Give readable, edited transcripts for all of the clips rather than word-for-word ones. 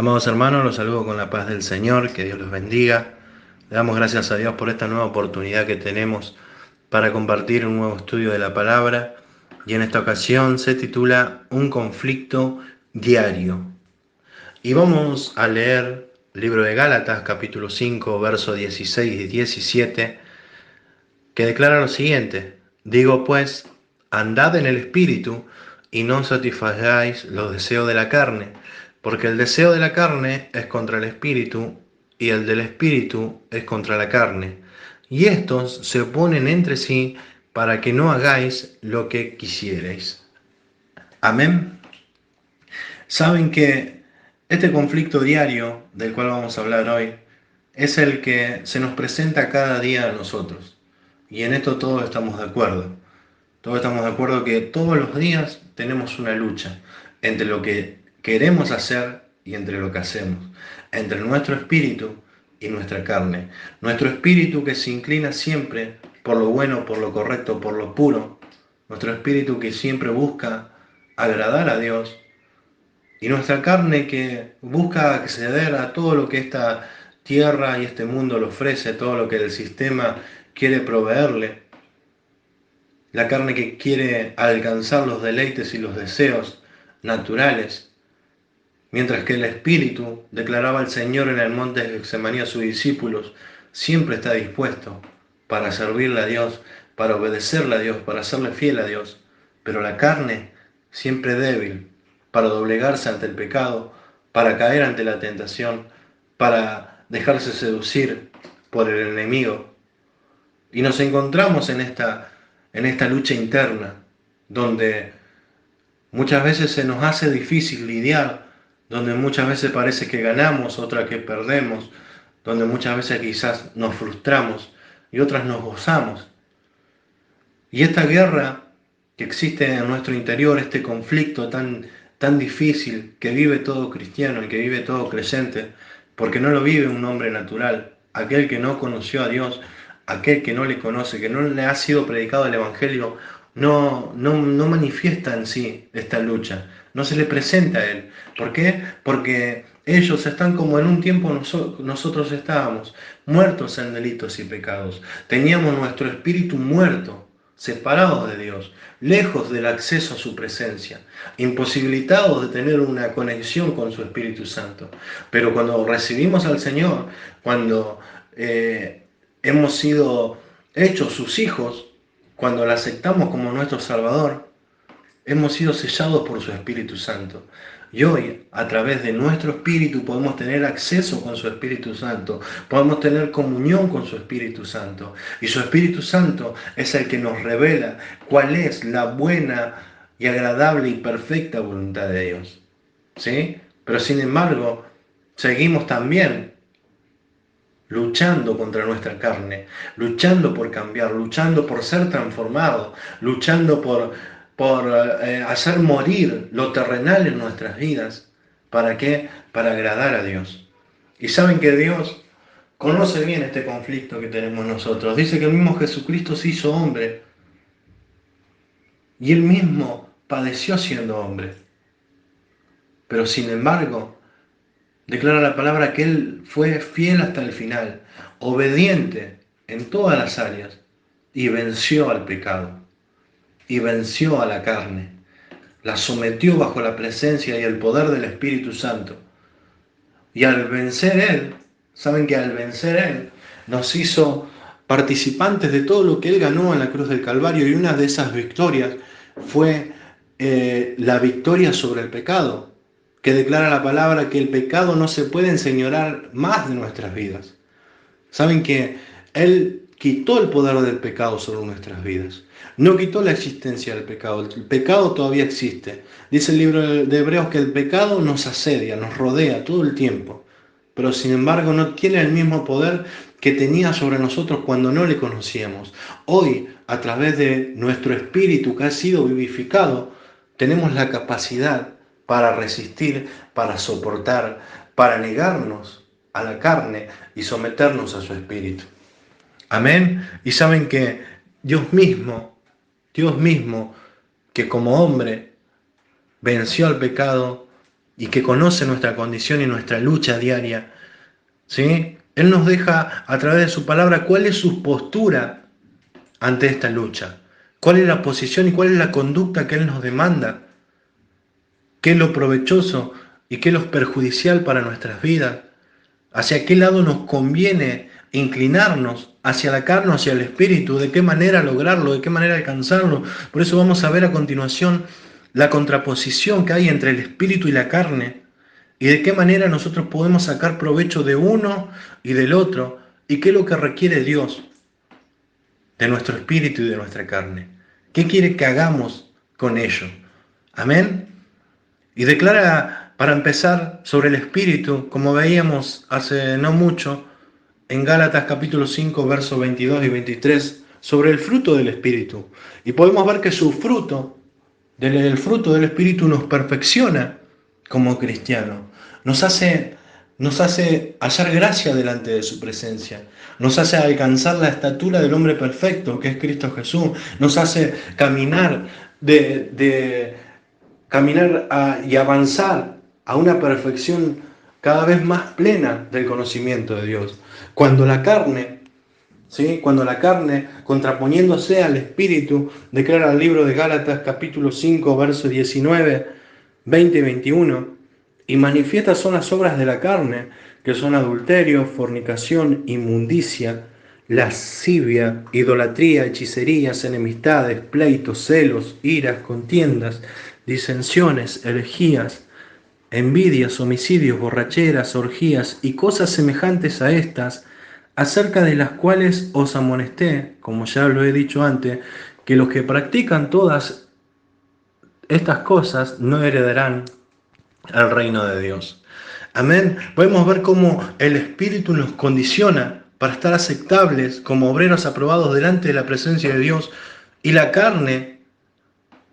Amados hermanos, los saludo con la paz del Señor, que Dios los bendiga. Le damos gracias a Dios por esta nueva oportunidad que tenemos para compartir un nuevo estudio de la palabra, y en esta ocasión se titula Un conflicto diario. Y vamos a leer el libro de Gálatas, capítulo 5, versos 16 y 17, que declara lo siguiente: Digo pues, andad en el Espíritu y no satisfagáis los deseos de la carne, porque el deseo de la carne es contra el Espíritu y el del Espíritu es contra la carne. Y estos se oponen entre sí para que no hagáis lo que quisierais. Amén. Saben que este conflicto diario del cual vamos a hablar hoy es el que se nos presenta cada día a nosotros. Y en esto todos estamos de acuerdo. Todos estamos de acuerdo que todos los días tenemos una lucha entre lo que queremos hacer y entre lo que hacemos, entre nuestro espíritu y nuestra carne. Nuestro espíritu que se inclina siempre por lo bueno, por lo correcto, por lo puro. Nuestro espíritu que siempre busca agradar a Dios. Y nuestra carne que busca acceder a todo lo que esta tierra y este mundo le ofrece, todo lo que el sistema quiere proveerle. La carne que quiere alcanzar los deleites y los deseos naturales, mientras que el Espíritu, declaraba el Señor en el monte de Getsemaní a sus discípulos, siempre está dispuesto para servirle a Dios, para obedecerle a Dios, para serle fiel a Dios. Pero la carne, siempre débil, para doblegarse ante el pecado, para caer ante la tentación, para dejarse seducir por el enemigo. Y nos encontramos en esta lucha interna, donde muchas veces se nos hace difícil lidiar, donde muchas veces parece que ganamos, otras que perdemos, donde muchas veces quizás nos frustramos y otras nos gozamos. Y esta guerra que existe en nuestro interior, este conflicto tan difícil que vive todo cristiano y que vive todo creyente, porque no lo vive un hombre natural, aquel que no conoció a Dios, aquel que no le conoce, que no le ha sido predicado el Evangelio, no manifiesta en sí esta lucha, no se le presenta a él. ¿Por qué? Porque ellos están como en un tiempo nosotros estábamos, muertos en delitos y pecados. Teníamos nuestro espíritu muerto, separados de Dios, lejos del acceso a su presencia, imposibilitados de tener una conexión con su Espíritu Santo. Pero cuando recibimos al Señor, cuando hemos sido hechos sus hijos, cuando le aceptamos como nuestro Salvador, hemos sido sellados por su Espíritu Santo. Y hoy, a través de nuestro Espíritu, podemos tener acceso con su Espíritu Santo, podemos tener comunión con su Espíritu Santo. Y su Espíritu Santo es el que nos revela cuál es la buena y agradable y perfecta voluntad de Dios. ¿Sí? Pero sin embargo, seguimos también luchando contra nuestra carne, luchando por cambiar, luchando por ser transformado, luchando por hacer morir lo terrenal en nuestras vidas. ¿Para qué? Para agradar a Dios. Y saben que Dios conoce bien este conflicto que tenemos nosotros. Dice que el mismo Jesucristo se hizo hombre y él mismo padeció siendo hombre. Pero sin embargo, declara la palabra que él fue fiel hasta el final, obediente en todas las áreas, y venció al pecado, y venció a la carne, la sometió bajo la presencia y el poder del Espíritu Santo. Y al vencer él, saben que al vencer él, nos hizo participantes de todo lo que él ganó en la cruz del Calvario, y una de esas victorias fue la victoria sobre el pecado, que declara la palabra que el pecado no se puede enseñorear más de nuestras vidas. Saben que él quitó el poder del pecado sobre nuestras vidas. No quitó la existencia del pecado. El pecado todavía existe. Dice el libro de Hebreos que el pecado nos asedia, nos rodea todo el tiempo. Pero sin embargo no tiene el mismo poder que tenía sobre nosotros cuando no le conocíamos. Hoy, a través de nuestro espíritu que ha sido vivificado, tenemos la capacidad para resistir, para soportar, para negarnos a la carne y someternos a su espíritu. Amén. Y saben que Dios mismo, que como hombre venció al pecado, y que conoce nuestra condición y nuestra lucha diaria, ¿sí? Él nos deja a través de su palabra cuál es su postura ante esta lucha, cuál es la posición y cuál es la conducta que Él nos demanda, qué es lo provechoso y qué es lo perjudicial para nuestras vidas, hacia qué lado nos conviene inclinarnos, hacia la carne o hacia el espíritu, de qué manera lograrlo, de qué manera alcanzarlo. Por eso vamos a ver a continuación la contraposición que hay entre el espíritu y la carne y de qué manera nosotros podemos sacar provecho de uno y del otro y qué es lo que requiere Dios de nuestro espíritu y de nuestra carne. ¿Qué quiere que hagamos con ello? Amén. Y declara, para empezar, sobre el espíritu, como veíamos hace no mucho, en Gálatas capítulo 5, versos 22 y 23, sobre el fruto del espíritu. Y podemos ver que su fruto, el fruto del espíritu nos perfecciona como cristianos. Nos hace hallar gracia delante de su presencia. Nos hace alcanzar la estatura del hombre perfecto, que es Cristo Jesús. Nos hace caminar y avanzar a una perfección cada vez más plena del conocimiento de Dios. Cuando la carne, ¿sí? Cuando la carne, contraponiéndose al espíritu, declara el libro de Gálatas capítulo 5, versos 19, 20 y 21, y manifiestas son las obras de la carne, que son adulterio, fornicación, inmundicia, lascivia, idolatría, hechicerías, enemistades, pleitos, celos, iras, contiendas, disensiones, herejías, envidias, homicidios, borracheras, orgías y cosas semejantes a estas, acerca de las cuales os amonesté, como ya lo he dicho antes, que los que practican todas estas cosas no heredarán el reino de Dios. Amén. Podemos ver cómo el Espíritu nos condiciona para estar aceptables como obreros aprobados delante de la presencia de Dios, y la carne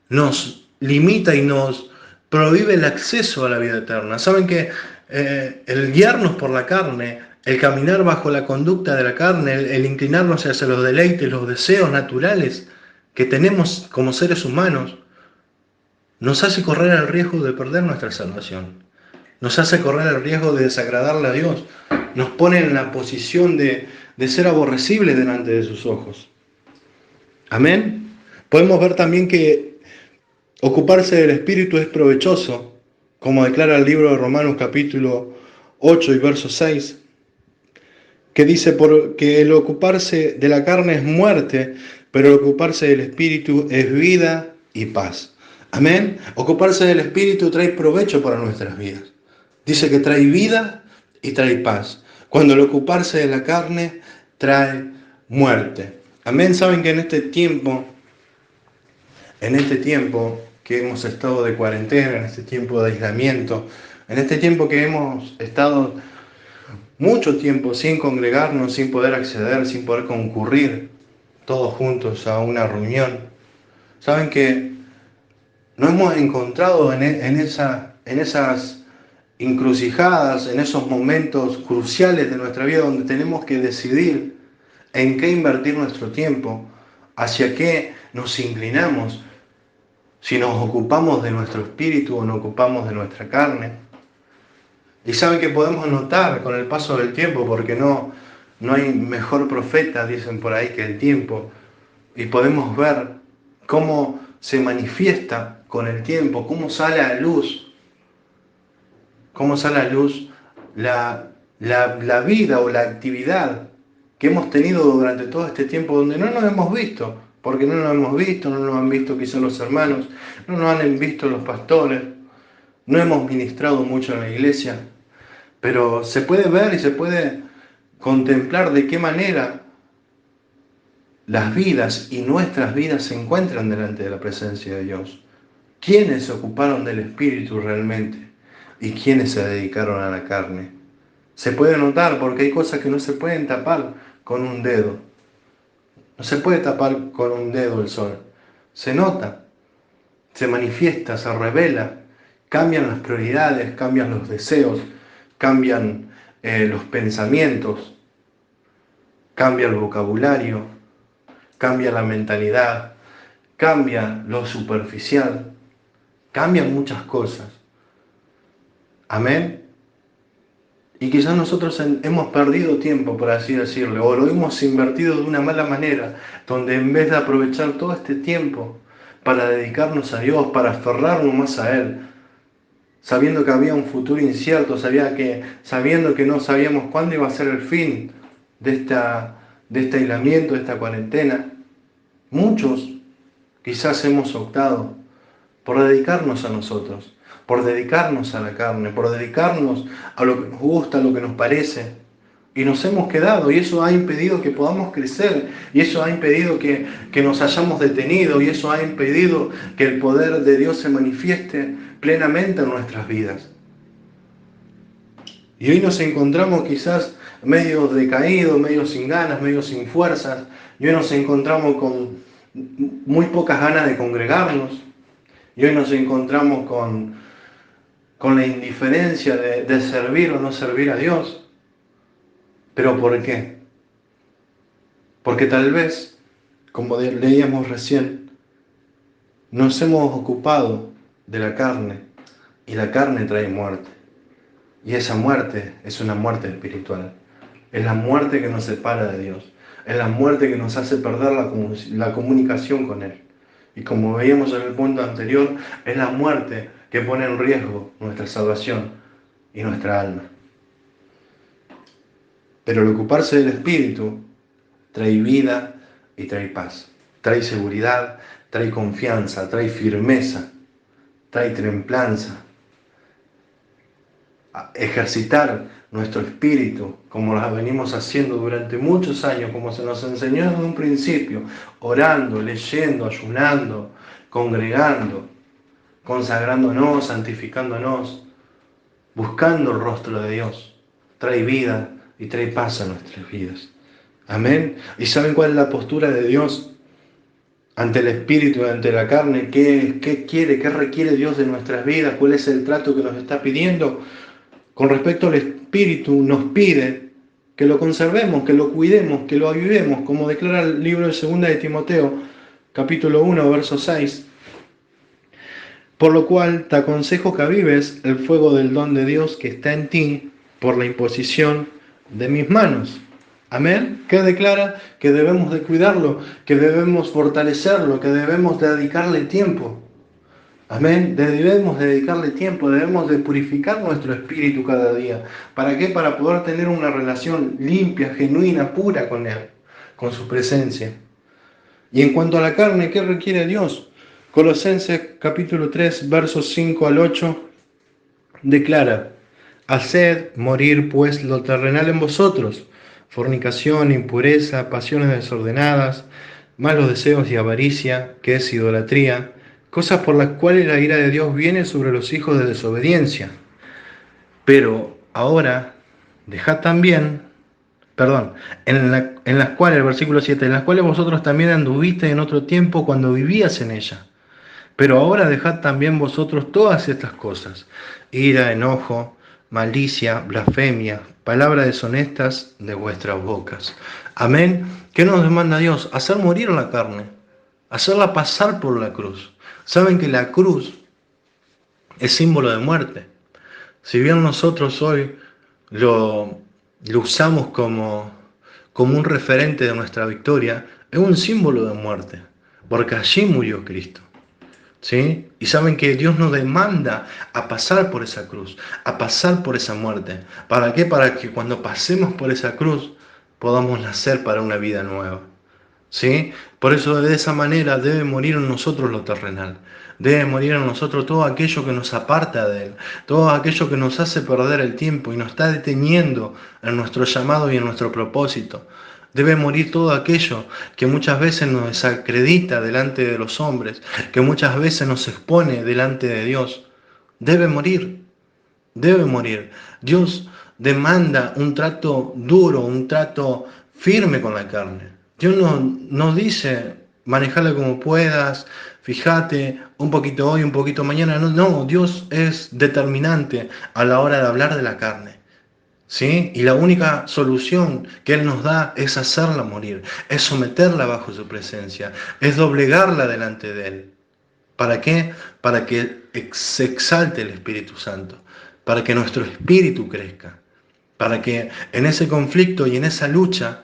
nos limita y nos prohíbe el acceso a la vida eterna. Saben que el guiarnos por la carne, el caminar bajo la conducta de la carne, el inclinarnos hacia los deleites, los deseos naturales que tenemos como seres humanos, nos hace correr el riesgo de perder nuestra salvación. Nos hace correr el riesgo de desagradarle a Dios. Nos pone en la posición de ser aborrecible delante de sus ojos. Amén. Podemos ver también que ocuparse del Espíritu es provechoso, como declara el libro de Romanos capítulo 8 y verso 6, que dice que el ocuparse de la carne es muerte, pero el ocuparse del Espíritu es vida y paz. Amén. Ocuparse del Espíritu trae provecho para nuestras vidas. Dice que trae vida y trae paz. Cuando el ocuparse de la carne trae muerte. Amén. Saben que en este tiempo que hemos estado de cuarentena, en este tiempo de aislamiento, en este tiempo que hemos estado mucho tiempo sin congregarnos, sin poder acceder, sin poder concurrir todos juntos a una reunión, saben que nos hemos encontrado en esas encrucijadas, en esos momentos cruciales de nuestra vida donde tenemos que decidir en qué invertir nuestro tiempo, hacia qué nos inclinamos, si nos ocupamos de nuestro espíritu o nos ocupamos de nuestra carne. Y saben que podemos notar con el paso del tiempo, porque no hay mejor profeta, dicen por ahí, que el tiempo, y podemos ver cómo se manifiesta con el tiempo, cómo sale a luz la vida o la actividad que hemos tenido durante todo este tiempo donde no nos hemos visto, porque no nos hemos visto, no nos han visto quizás los hermanos, no nos han visto los pastores, no hemos ministrado mucho en la iglesia, pero se puede ver y se puede contemplar de qué manera las vidas y nuestras vidas se encuentran delante de la presencia de Dios. ¿Quiénes se ocuparon del Espíritu realmente? ¿Y quiénes se dedicaron a la carne? Se puede notar porque hay cosas que no se pueden tapar con un dedo. No se puede tapar con un dedo el sol. Se nota, se manifiesta, se revela. Cambian las prioridades, cambian los deseos, cambian los pensamientos, cambia el vocabulario, cambia la mentalidad, cambia lo superficial, cambian muchas cosas. Amén. Y quizás nosotros hemos perdido tiempo, por así decirlo, o lo hemos invertido de una mala manera, donde en vez de aprovechar todo este tiempo para dedicarnos a Dios, para aferrarnos más a Él, sabiendo que había un futuro incierto, sabiendo que no sabíamos cuándo iba a ser el fin de este aislamiento, de esta cuarentena, muchos quizás hemos optado por dedicarnos a nosotros, por dedicarnos a la carne, por dedicarnos a lo que nos gusta, a lo que nos parece. Y nos hemos quedado, y eso ha impedido que podamos crecer, y eso ha impedido que nos hayamos detenido, y eso ha impedido que el poder de Dios se manifieste plenamente en nuestras vidas. Y hoy nos encontramos quizás medio decaídos, medio sin ganas, medio sin fuerzas, y hoy nos encontramos con muy pocas ganas de congregarnos, y hoy nos encontramos con la indiferencia de servir o no servir a Dios. ¿Pero por qué? Porque tal vez, como leíamos recién, nos hemos ocupado de la carne y la carne trae muerte. Y esa muerte es una muerte espiritual. Es la muerte que nos separa de Dios. Es la muerte que nos hace perder la comunicación con Él. Y como veíamos en el punto anterior, es la muerte que pone en riesgo nuestra salvación y nuestra alma. Pero el ocuparse del Espíritu trae vida y trae paz. Trae seguridad, trae confianza, trae firmeza, trae templanza. Ejercitar nuestro espíritu, como lo venimos haciendo durante muchos años, como se nos enseñó desde un principio, orando, leyendo, ayunando, congregando, consagrándonos, santificándonos, buscando el rostro de Dios, trae vida y trae paz a nuestras vidas. Amén. ¿Y saben cuál es la postura de Dios ante el espíritu y ante la carne? ¿Qué quiere, qué requiere Dios de nuestras vidas? ¿Cuál es el trato que nos está pidiendo? Con respecto al espíritu, nos pide que lo conservemos, que lo cuidemos, que lo avivemos, como declara el libro de 2 de Timoteo, capítulo 1, verso 6. Por lo cual te aconsejo que avives el fuego del don de Dios que está en ti por la imposición de mis manos. Amén. Que declara que debemos de cuidarlo, que debemos fortalecerlo, que debemos dedicarle tiempo. Amén. Debemos dedicarle tiempo, debemos de purificar nuestro espíritu cada día. ¿Para qué? Para poder tener una relación limpia, genuina, pura con Él, con su presencia. Y en cuanto a la carne, ¿qué requiere Dios? Colosenses capítulo 3, versos 5 al 8, declara: haced morir pues lo terrenal en vosotros, fornicación, impureza, pasiones desordenadas, malos deseos y avaricia, que es idolatría, cosas por las cuales la ira de Dios viene sobre los hijos de desobediencia. Pero ahora dejad también, en las cuales, el versículo 7, en las cuales vosotros también anduvisteis en otro tiempo cuando vivías en ella. Pero ahora dejad también vosotros todas estas cosas: ira, enojo, malicia, blasfemia, palabras deshonestas de vuestras bocas. Amén. ¿Qué nos demanda Dios? Hacer morir la carne, hacerla pasar por la cruz. Saben que la cruz es símbolo de muerte. Si bien nosotros hoy lo usamos como un referente de nuestra victoria, es un símbolo de muerte, porque allí murió Cristo. ¿Sí? Y saben que Dios nos demanda a pasar por esa cruz, a pasar por esa muerte. ¿Para qué? Para que cuando pasemos por esa cruz podamos nacer para una vida nueva. ¿Sí? Por eso de esa manera debe morir en nosotros lo terrenal. Debe morir en nosotros todo aquello que nos aparta de Él, todo aquello que nos hace perder el tiempo y nos está deteniendo en nuestro llamado y en nuestro propósito. Debe morir todo aquello que muchas veces nos desacredita delante de los hombres, que muchas veces nos expone delante de Dios. Debe morir, debe morir. Dios demanda un trato duro, un trato firme con la carne. Dios nos dice: manejala como puedas, fíjate, un poquito hoy, un poquito mañana. No, Dios es determinante a la hora de hablar de la carne. ¿Sí? Y la única solución que Él nos da es hacerla morir, es someterla bajo su presencia, es doblegarla delante de Él. ¿Para qué? Para que se exalte el Espíritu Santo, para que nuestro espíritu crezca, para que en ese conflicto y en esa lucha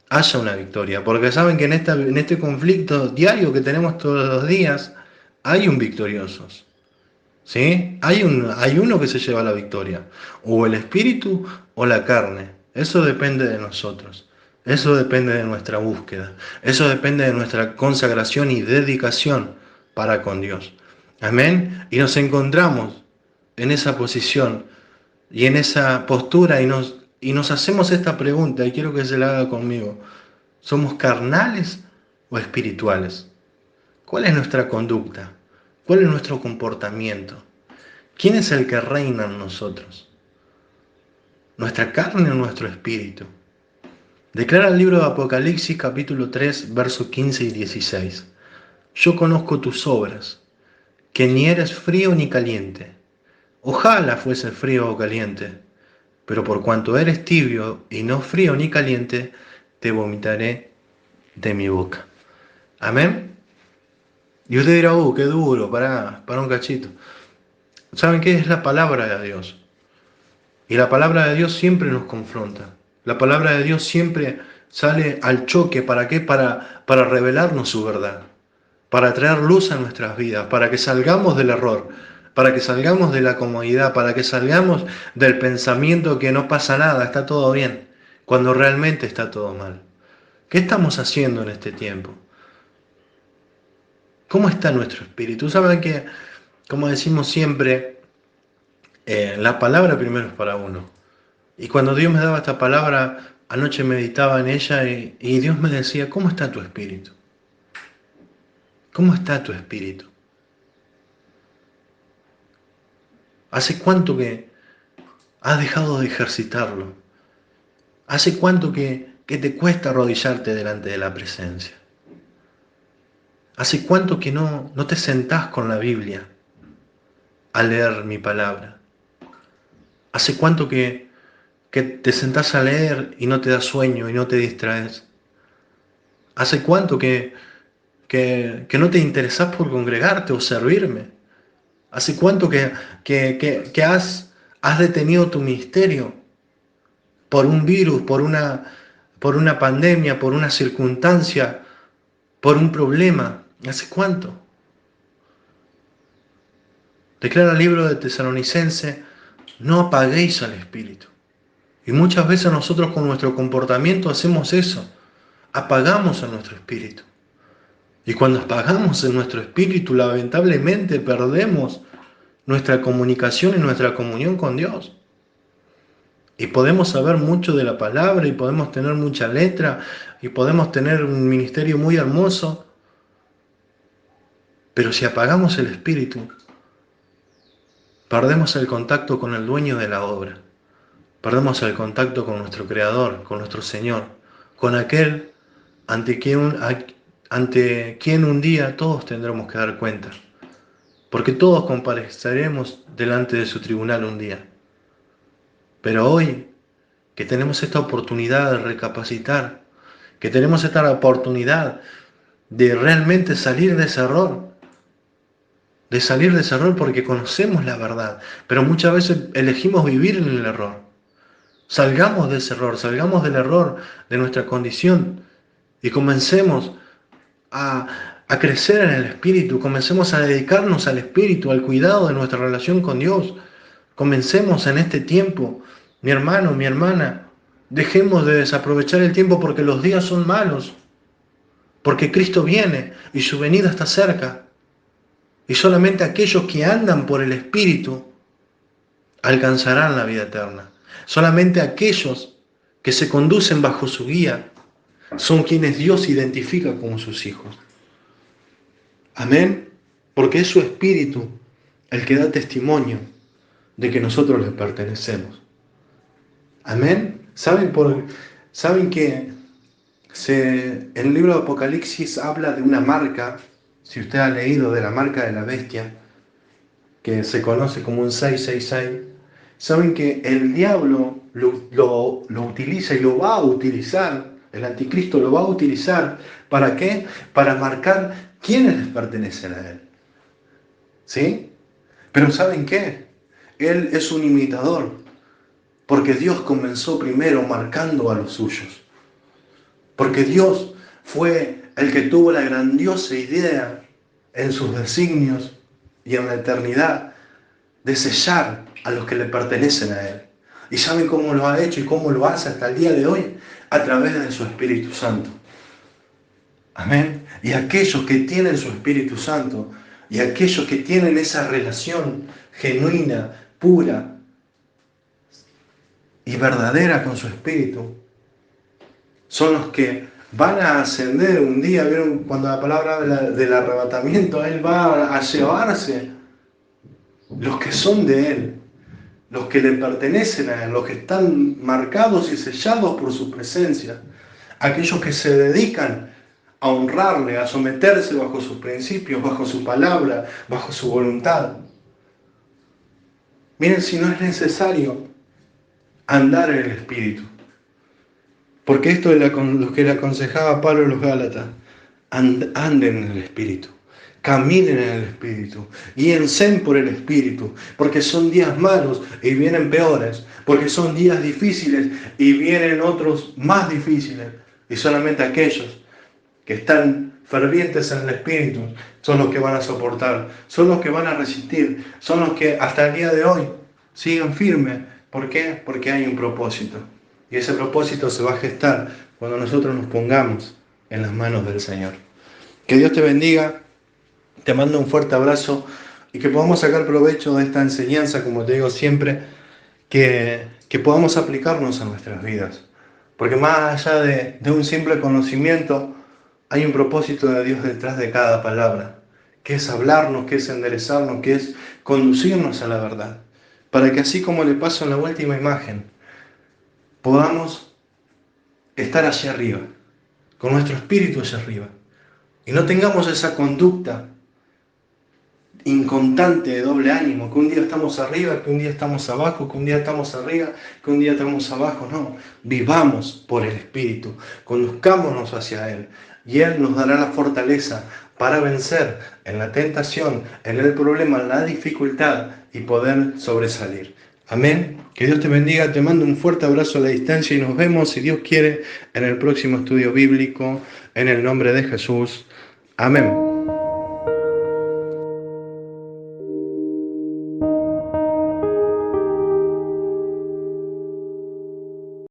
haya una victoria. Porque saben que en este conflicto diario que tenemos todos los días, hay un victorioso. ¿Sí? Hay uno que se lleva la victoria, o el espíritu o la carne. Eso depende de nosotros, eso depende de nuestra búsqueda, eso depende de nuestra consagración y dedicación para con Dios. Amén. Y nos encontramos en esa posición y en esa postura y nos hacemos esta pregunta, y quiero que se la haga conmigo. ¿Somos carnales o espirituales? ¿Cuál es nuestra conducta? ¿Cuál es nuestro comportamiento? ¿Quién es el que reina en nosotros? ¿Nuestra carne o nuestro espíritu? Declara el libro de Apocalipsis capítulo 3, versos 15 y 16. Yo conozco tus obras, que ni eres frío ni caliente. Ojalá fuese frío o caliente, pero por cuanto eres tibio y no frío ni caliente, te vomitaré de mi boca. Amén. Y usted dirá, qué duro, para un cachito. ¿Saben qué es la palabra de Dios? Y la palabra de Dios siempre nos confronta. La palabra de Dios siempre sale al choque. ¿Para qué? Para revelarnos su verdad. Para traer luz a nuestras vidas. Para que salgamos del error. Para que salgamos de la comodidad. Para que salgamos del pensamiento que no pasa nada, está todo bien. Cuando realmente está todo mal. ¿Qué estamos haciendo en este tiempo? ¿Cómo está nuestro espíritu? ¿Saben que, como decimos siempre, la palabra primero es para uno? Y cuando Dios me daba esta palabra, anoche meditaba en ella y Dios me decía, ¿cómo está tu espíritu? ¿Cómo está tu espíritu? ¿Hace cuánto que has dejado de ejercitarlo? ¿Hace cuánto que te cuesta arrodillarte delante de la presencia? ¿Hace cuánto que no te sentás con la Biblia a leer mi palabra? ¿Hace cuánto que te sentás a leer y no te da sueño y no te distraes? ¿Hace cuánto que no te interesás por congregarte o servirme? ¿Hace cuánto que has detenido tu ministerio por un virus, por una pandemia, por una circunstancia, por un problema? ¿Hace cuánto? Declara el libro de Tesalonicense, no apaguéis al espíritu. Y muchas veces nosotros con nuestro comportamiento hacemos eso, apagamos a nuestro espíritu. Y cuando apagamos en nuestro espíritu, lamentablemente perdemos nuestra comunicación y nuestra comunión con Dios. Y podemos saber mucho de la palabra y podemos tener mucha letra y podemos tener un ministerio muy hermoso, pero si apagamos el espíritu, perdemos el contacto con el dueño de la obra, perdemos el contacto con nuestro Creador, con nuestro Señor, con aquel ante quien un día todos tendremos que dar cuenta, porque todos compareceremos delante de su tribunal un día. Pero hoy, que tenemos esta oportunidad de recapacitar, que tenemos esta oportunidad de realmente salir de ese error, porque conocemos la verdad, pero muchas veces elegimos vivir en el error. Salgamos de ese error, salgamos del error de nuestra condición y comencemos a crecer en el Espíritu, comencemos a dedicarnos al Espíritu, al cuidado de nuestra relación con Dios. Comencemos en este tiempo, mi hermano, mi hermana, dejemos de desaprovechar el tiempo porque los días son malos, porque Cristo viene y su venida está cerca. Y solamente aquellos que andan por el Espíritu alcanzarán la vida eterna. Solamente aquellos que se conducen bajo su guía son quienes Dios identifica como sus hijos. Amén. Porque es su Espíritu el que da testimonio de que nosotros le pertenecemos. Amén. ¿Saben que en el libro de Apocalipsis habla de una marca? Si usted ha leído de la marca de la bestia, que se conoce como un 666, saben que el diablo lo utiliza y lo va a utilizar, el anticristo lo va a utilizar, ¿para qué? Para marcar quiénes les pertenecen a él. ¿Sí? Pero ¿saben qué? Él es un imitador, porque Dios comenzó primero marcando a los suyos. Porque Dios fue el que tuvo la grandiosa idea en sus designios y en la eternidad de sellar a los que le pertenecen a Él. ¿Y saben cómo lo ha hecho y cómo lo hace hasta el día de hoy? A través de su Espíritu Santo. Amén. Y aquellos que tienen su Espíritu Santo y aquellos que tienen esa relación genuina, pura y verdadera con su Espíritu, son los que van a ascender un día. ¿Vieron? Cuando la palabra del arrebatamiento, Él va a llevarse los que son de Él, los que le pertenecen a Él, los que están marcados y sellados por su presencia, aquellos que se dedican a honrarle, a someterse bajo sus principios, bajo su palabra, bajo su voluntad. Miren, si no es necesario andar en el Espíritu, porque esto es lo que le aconsejaba Pablo a los Gálatas: anden en el Espíritu, caminen en el Espíritu, guíense por el Espíritu, porque son días malos y vienen peores, porque son días difíciles y vienen otros más difíciles, y solamente aquellos que están fervientes en el Espíritu son los que van a soportar, son los que van a resistir, son los que hasta el día de hoy siguen firmes. ¿Por qué? Porque hay un propósito. Y ese propósito se va a gestar cuando nosotros nos pongamos en las manos del Señor. Que Dios te bendiga, te mando un fuerte abrazo y que podamos sacar provecho de esta enseñanza, como te digo siempre, que podamos aplicarnos a nuestras vidas. Porque más allá de un simple conocimiento, hay un propósito de Dios detrás de cada palabra, que es hablarnos, que es enderezarnos, que es conducirnos a la verdad. Para que así como le pasó en la última imagen, podamos estar hacia arriba, con nuestro espíritu hacia arriba, y no tengamos esa conducta inconstante de doble ánimo, que un día estamos arriba, que un día estamos abajo, que un día estamos arriba, que un día estamos abajo. No, vivamos por el Espíritu, conduzcámonos hacia Él, y Él nos dará la fortaleza para vencer en la tentación, en el problema, en la dificultad y poder sobresalir. Amén. Que Dios te bendiga, te mando un fuerte abrazo a la distancia y nos vemos, si Dios quiere, en el próximo estudio bíblico, en el nombre de Jesús. Amén.